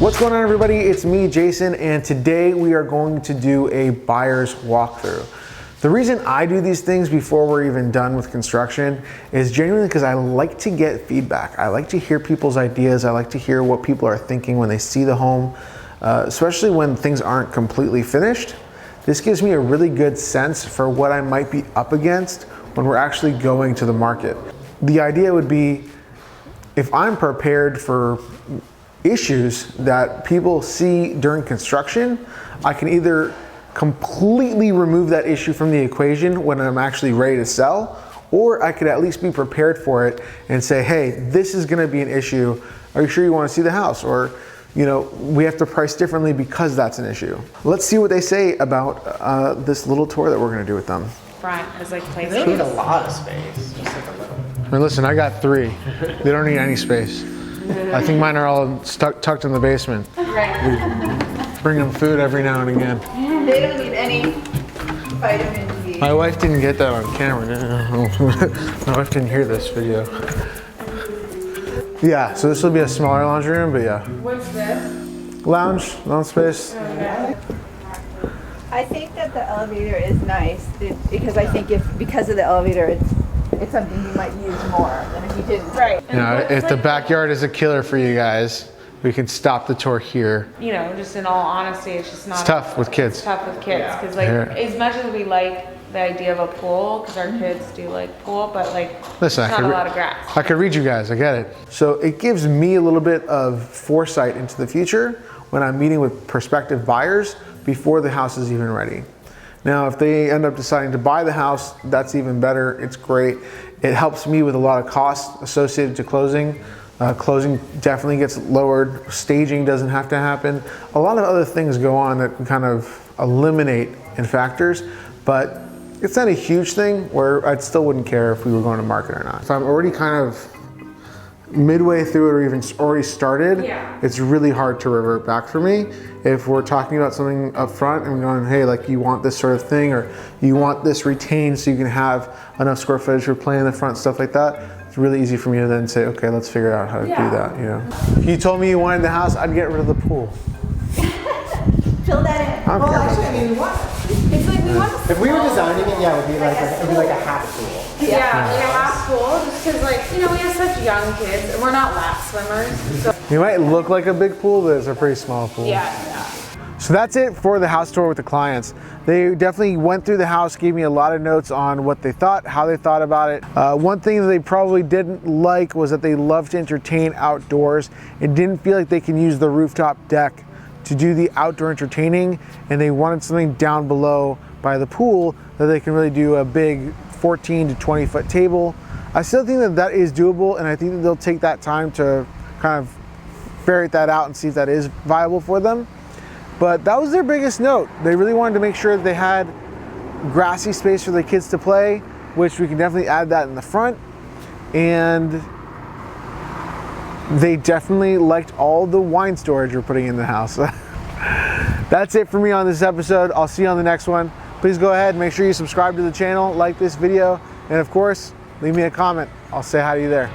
What's going on, everybody? It's me, Jason, and today we are going to do a buyer's walkthrough. The reason I do these things before we're even done with construction is genuinely because I like to get feedback. I like to hear people's ideas. I like to hear what people are thinking when they see the home, especially when things aren't completely finished. This gives me a really good sense for what I might be up against when we're actually going to the market. The idea would be, if I'm prepared for issues that people see during construction, I can either completely remove that issue from the equation when I'm actually ready to sell, or I could at least be prepared for it and say, hey, this is gonna be an issue. Are you sure you wanna see the house? Or, you know, we have to price differently because that's an issue. Let's see what they say about this little tour that we're gonna do with them. Front is like place. They don't need a lot of space, just like a little. I mean, listen, I got 3. They don't need any space. I think mine are all tucked in the basement. Right. Bring them food every now and again. They don't need any vitamin D. My wife didn't get that on camera. My wife didn't hear this video. Yeah, so this will be a smaller laundry room, but yeah. What's this? Lounge space. Okay. I think that the elevator is nice because I think because of the elevator, it's something you might use more than if you didn't. Right. You know, if the backyard is a killer for you guys, we can stop the tour here. You know, just in all honesty, it's just not. It's tough with kids. It's tough with kids because, like, as much as we like the idea of a pool, because our kids do like pool, but like, listen, not a lot of grass. I could read you guys. I get it. So it gives me a little bit of foresight into the future when I'm meeting with prospective buyers before the house is even ready. Now, if they end up deciding to buy the house, that's even better. It's great. It helps me with a lot of costs associated to closing. Closing definitely gets lowered. Staging doesn't have to happen. A lot of other things go on that can kind of eliminate in factors, but it's not a huge thing where I still wouldn't care if we were going to market or not. If I'm already kind of midway through it or even already started, it's really hard to revert back for me. If we're talking about something up front and we're going, hey, like you want this sort of thing, or you want this retained so you can have enough square footage for playing in the front, stuff like that, it's really easy for me to then say, okay, let's figure out how to do that, you know. If you told me you wanted the house, I'd get rid of the pool. Fill that in. Well, actually, I mean, It's like we want. if we were designing it, yeah, it would be like a half pool. Yeah, like a half pool, just because, like, you know, we have such young kids and we're not lap swimmers. So You might look like a big pool, but it's a pretty small pool. yeah. So that's it for the house tour with the clients. They definitely went through the house, gave me a lot of notes on what they thought, how they thought about it. One thing that they probably didn't like was that they love to entertain outdoors and didn't feel like they can use the rooftop deck to do the outdoor entertaining, and they wanted something down below by the pool that they can really do a big 14 to 20 foot table. I still think that that is doable, and I think that they'll take that time to kind of ferret that out and see if that is viable for them. But that was their biggest note. They really wanted to make sure that they had grassy space for the kids to play, which we can definitely add that in the front. And they definitely liked all the wine storage we're putting in the house. That's it for me on this episode. I'll see you on the next one. Please go ahead and make sure you subscribe to the channel, like this video, and of course, leave me a comment. I'll say hi to you there.